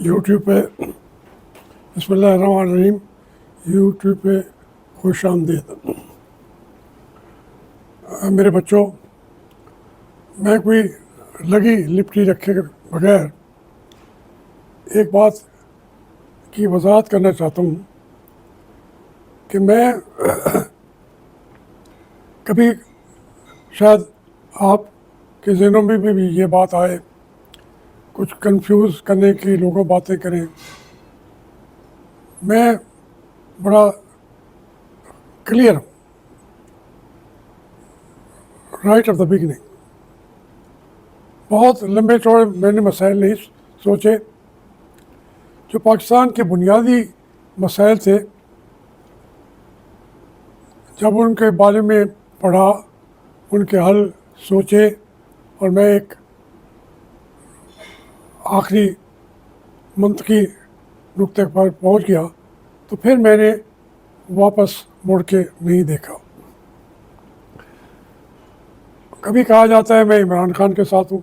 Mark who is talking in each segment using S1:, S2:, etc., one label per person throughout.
S1: YouTube पे बिस्मिल्लाहिर्रहमानिर्रहीम। YouTube पे खुश आमदीद। मेरे बच्चों, मैं कोई लगी लिपटी रखे के बगैर एक बात की वजाहत करना चाहता हूँ कि मैं कभी शायद आपके ज़हनों में भी ये बात आए, कुछ कंफ्यूज करने की लोगों बातें करें। मैं बड़ा क्लियर हूँ राइट ऑफ द बिगिनिंग। बहुत लंबे चौड़े मैंने मसाइल नहीं सोचे। जो पाकिस्तान के बुनियादी मसाइल थे, जब उनके बारे में पढ़ा, उनके हल सोचे और मैं एक आखिरी मंतकी नुक्ते पर पहुंच गया, तो फिर मैंने वापस मुड़ के नहीं देखा। कभी कहा जाता है मैं इमरान खान के साथ हूँ,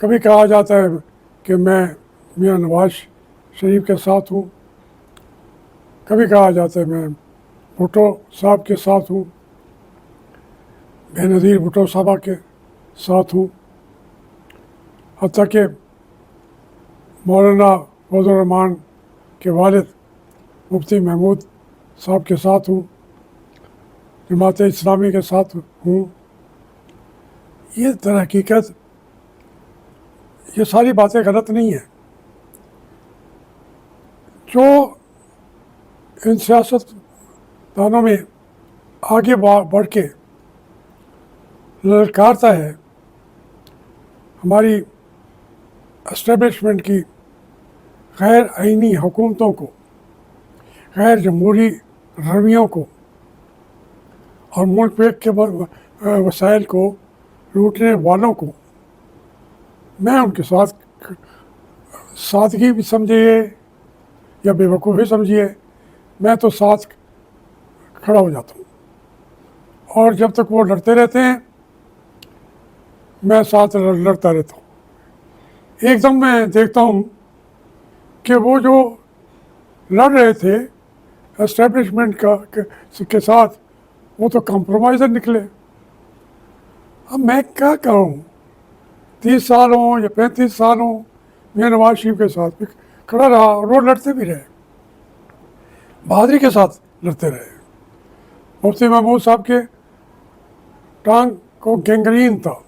S1: कभी कहा जाता है कि मैं मियां नवाज शरीफ के साथ हूँ, कभी कहा जाता है मैं भुट्टो साहब के साथ हूँ, बेनज़ीर भुट्टो साहबा के साथ हूँ, हत्ता कि मौलाना फजल रहमान के वालिद मुफ्ती महमूद साहब के साथ हूँ, जमात इस्लामी के साथ हूँ। ये दर हकीकत ये सारी बातें गलत नहीं हैं। जो इन सियासतदानों में आगे बढ़ के ललकारता है हमारी एस्टेब्लिशमेंट की गैर आइनी हुकूमतों को, गैर जमहूरी रवैयों को और मुल्क पेट के वसाइल को लूटने वालों को, मैं उनके साथ सादगी भी समझिए या बेवकूफ़ी समझिए, मैं तो साथ खड़ा हो जाता हूँ। और जब तक वो लड़ते रहते हैं मैं साथ लड़ता रहता हूँ। एकदम मैं देखता हूँ कि वो जो लड़ रहे थे एस्टेब्लिशमेंट के साथ, वो तो कंप्रोमाइज़र निकले। अब मैं क्या करूँ, 30 साल हों या 35 साल हों, मैं नवाज शरीफ के साथ भी खड़ा रहा और वो लड़ते भी रहे, बहादुरी के साथ लड़ते रहे। मुफ्ती महमूद साहब के टांग को गैंग्रीन था,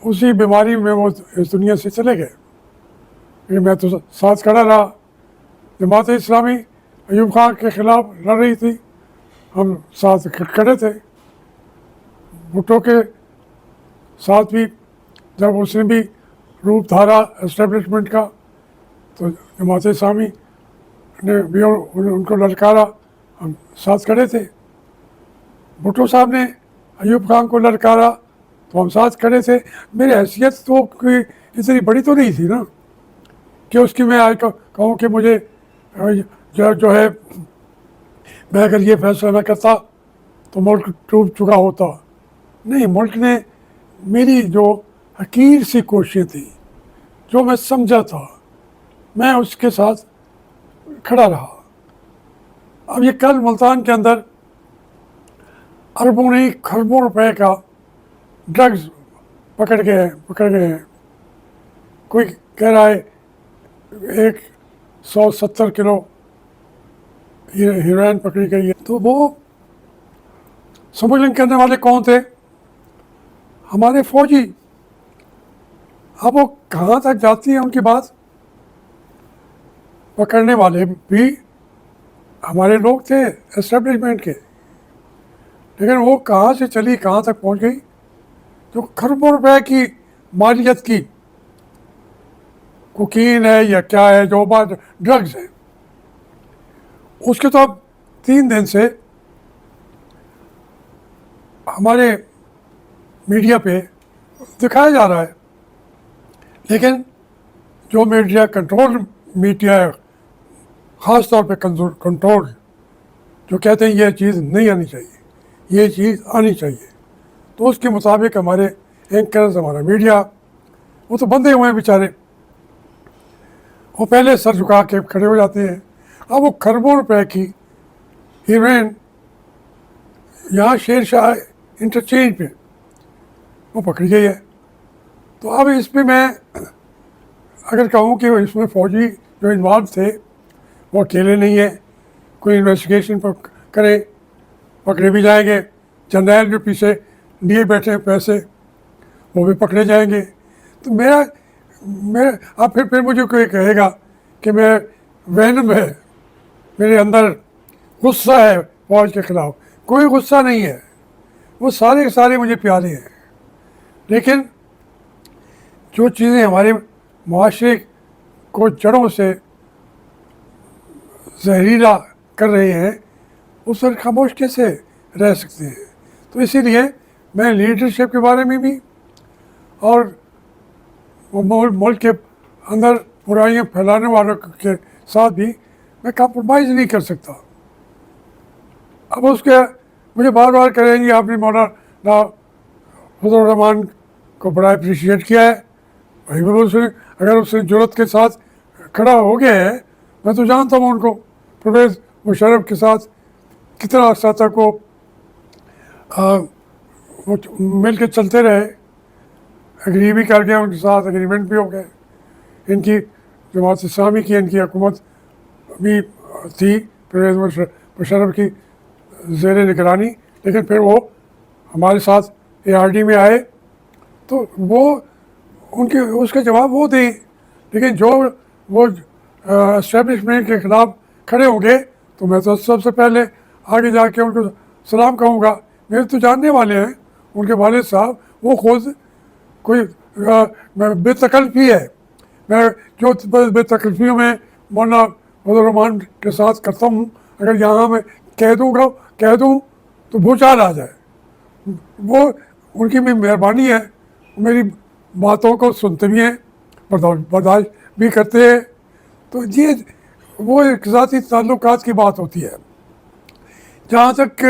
S1: उसी बीमारी में वो इस दुनिया से चले गए, लेकिन मैं तो साथ खड़ा रहा। जमात इस्लामी अयूब खान के ख़िलाफ़ लड़ रही थी, हम साथ खड़े थे। भुट्टो के साथ भी जब उसने भी रूप धारा एस्टेब्लिशमेंट का, तो जमात इस्लामी ने भी उनको ललकारा, हम साथ खड़े थे। भुट्टो साहब ने अयूब खान को ललकारा तो हम साथ खड़े थे। मेरी हैसियत तो कोई इतनी बड़ी तो नहीं थी ना कि उसकी मैं आज कहूँ कि मुझे जो है, मैं अगर ये फैसला न करता तो मुल्क डूब चुका होता। नहीं, मुल्क ने मेरी जो हकीर सी कोशिशें थी, जो मैं समझा था, मैं उसके साथ खड़ा रहा। अब ये कल मुल्तान के अंदर अरबों नहीं खरबों रुपए का ड्रग्स पकड़ गए हैं। कोई कह रहा है 170 किलो हीरोइन पकड़ी गई है। तो वो स्मगलिंग करने वाले कौन थे? हमारे फौजी। अब वो कहाँ तक जाती है उनकी बात? पकड़ने वाले भी हमारे लोग थे एस्टेब्लिशमेंट के, लेकिन वो कहाँ से चली, कहाँ तक पहुँच गई? जो खरबों रुपए की मालियत की कोकीन है या क्या है, जो बात ड्रग्स है, उसके तो अब 3 दिन से हमारे मीडिया पे दिखाया जा रहा है। लेकिन जो मीडिया कंट्रोल मीडिया है, ख़ास तौर पे कंट्रोल, जो कहते हैं ये चीज़ नहीं आनी चाहिए, ये चीज़ आनी चाहिए, तो उसके मुताबिक हमारे एंकर्स, हमारा मीडिया, वो तो बंधे हुए हैं बेचारे। वो पहले सर झुका के खड़े हो जाते हैं। अब वो खरबों रुपए की हीरोइन यहाँ शेरशाह इंटरचेंज पे वो पकड़ी गई है। तो अब इस पर मैं अगर कहूँ कि इसमें फौजी जो इन्वॉल्व थे वो अकेले नहीं है, कोई इन्वेस्टिगेशन करे, पकड़े भी जाएंगे। जनरल जो पीछे लिए बैठे हैं पैसे वो भी पकड़े जाएंगे। तो मेरा मेरा अब फिर मुझे कोई कहेगा कि मैं वैनम है, मेरे अंदर गुस्सा है फौज के ख़िलाफ़। कोई गुस्सा नहीं है, वो सारे के सारे मुझे प्यारे हैं। लेकिन जो चीज़ें हमारे माशरे को जड़ों से जहरीला कर रहे हैं उस पर खामोश कैसे रह सकते हैं। तो इसीलिए मैं लीडरशिप के बारे में भी और मुल्क के अंदर बुराइयां फैलाने वालों के साथ भी मैं कंप्रोमाइज़ नहीं कर सकता। अब उसके मुझे बार बार कहेंगे आपने मौलाना फजल रहमान को बड़ा अप्रिशिएट किया है। वही भी उसने अगर उसने जुर्रत के साथ खड़ा हो गया है, मैं तो जानता हूँ उनको परवेज़ मुशर्रफ के साथ कितना अर्सा तक वो मिल के चलते रहे, एग्री भी कर गए, उनके साथ एग्रीमेंट भी हो गए। इनकी जमात इस्लामी की इनकी हुकूमत भी थी परवेज़ मुशर्रफ की ज़ेर निगरानी, लेकिन फिर वो हमारे साथ ARD में आए तो वो उनके उसके जवाब वो दें। लेकिन जो वो एस्टेब्लिशमेंट के ख़िलाफ़ खड़े होंगे तो मैं तो सबसे पहले आगे जाके उनको सलाम कहूँगा। मेरे तो जानने वाले हैं उनके वालिद साहब, वो खुद कोई बेतकल्फ़ी है। मैं जो बेतकल्फ़ियों में मौलाना फजल रहमान के साथ करता हूँ, अगर यहाँ मैं कह दूँ तो भूचाल आ जाए। वो उनकी भी मेहरबानी है, मेरी बातों को सुनते भी हैं, बर्दाश्त भी करते हैं। तो ये वो एक ज़ाती ताल्लुकात की बात होती है। जहाँ तक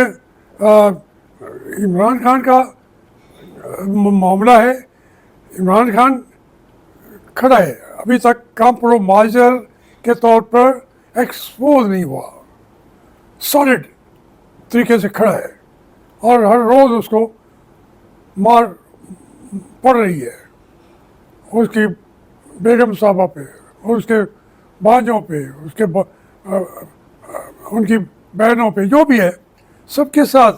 S1: इमरान खान का मामला है, इमरान खान खड़ा है, अभी तक कॉम्प्रोमाइज़र के तौर पर एक्सपोज नहीं हुआ, सॉलिड तरीके से खड़ा है और हर रोज़ उसको मार पड़ रही है, उसकी बेगम साहबा पे, उसके बाजों पे, उसके उनकी बहनों पे, जो भी है सबके साथ।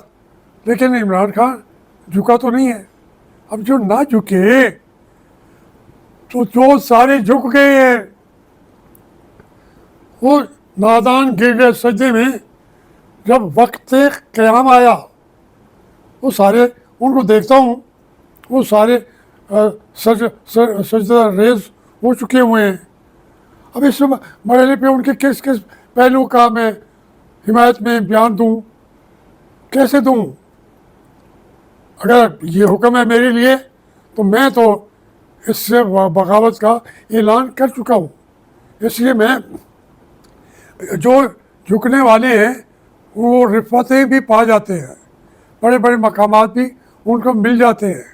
S1: लेकिन इमरान खान झुका तो नहीं है। अब जो ना झुके तो जो सारे झुक गए हैं, वो नादान गिर गए सजदे में। जब वक्त क़याम आया वो सारे उनको देखता हूँ, वो सारे सजदा रेज हो चुके हुए हैं। अब इस मरहले पे उनके किस किस पहलू का मैं हिमायत में बयान दूँ, कैसे दूँ? अगर ये हुक्म है मेरे लिए तो मैं तो इससे बगावत का ऐलान कर चुका हूँ। इसलिए मैं जो झुकने वाले हैं वो रिफ़तें भी पा जाते हैं, बड़े बड़े मकामात भी उनको मिल जाते हैं।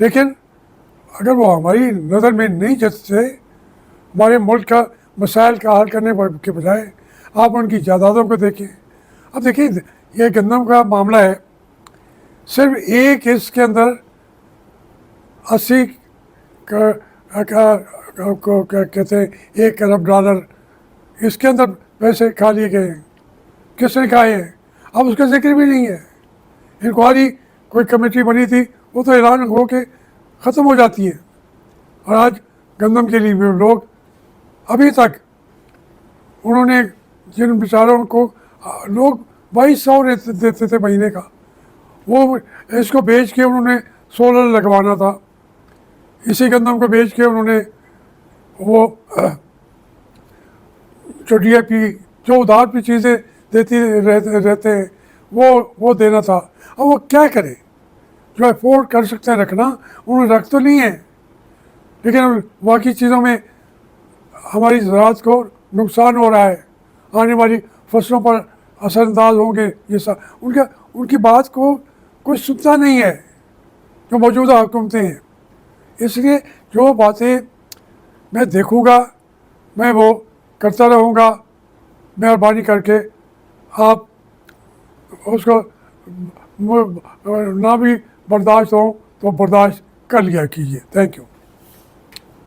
S1: लेकिन अगर वो हमारी नज़र में नहीं जचते, हमारे मुल्क का मसाइल का हल करने के बजाय आप उनकी जायदादों को देखें। अब देखिए ये गंदम का मामला है, सिर्फ एक इसके अंदर 80 कहते हैं $1 अरब इसके अंदर पैसे खा लिए गए हैं। किसने खाए हैं? अब उसका जिक्र भी नहीं है। इंक्वायरी कोई कमेटी बनी थी, वो तो ऐलान हो के ख़त्म हो जाती है। और आज गंदम के लिए भी लोग अभी तक उन्होंने जिन बेचारों को लोग 2200 देते थे महीने का, वो इसको बेच के उन्होंने सोलर लगवाना था। इसी गंदम को बेच के उन्होंने वो जो DAP जो उधार भी चीज़ें देती रहते हैं वो देना था। अब वो क्या करें? जो अफोर्ड कर सकते हैं रखना, उन्होंने रख तो नहीं है, लेकिन बाकी चीज़ों में हमारी ज़राअत को नुकसान हो रहा है, आने वाली फसलों पर असरअंदाज होंगे। ये सब उनकी बात को कोई सुनता नहीं है जो मौजूदा हुकूमतें हैं। इसलिए जो बातें मैं देखूँगा मैं वो करता रहूँगा। मेहरबानी करके आप उसको ना भी बर्दाश्त हो तो बर्दाश्त कर लिया कीजिए। Thank you.